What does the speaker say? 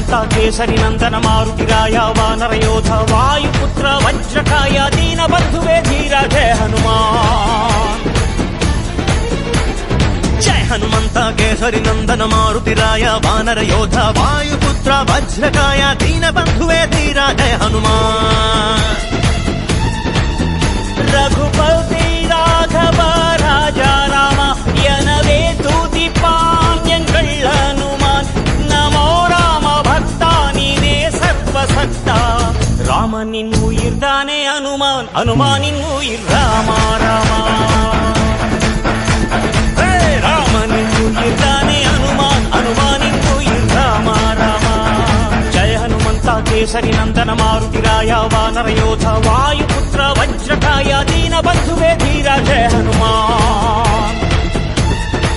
హనుమంత కేసరి నందన మారుతిరాయ వానర యోధ వాయుపుత్ర వజ్రకాయ దీన బంధువే ధీర జయ హనుమాన్. జయ హనుమంత కేసరి నందన మారుతిరాయ వానర యోధ వాయుపుత్ర వజ్రకాయ దీన బంధువే ధీర జయ హనుమాన్. రఘుపతి రాఘవ రాజా రామ எனவே துதிப்பான் எங்கள் ஹனுமான். நமோ ராம பக்தா நீனே சர்வசக்தா. ராமனின் உயிர் தானே ஹனுமான், ஹனுமானின் உயிர் ராமா ராமா. ராமனின் உயிர் தானே ஹனுமான், ஹனுமானின் உயிர் ராமா ராமா. ஜய ஹனுமந்தா கேசரி నందన మారుతిరాయ వానర యోధ వాయుపుత్ర వజ్రకాయ దీన బంధువే ధీర జయ హనుమాన్.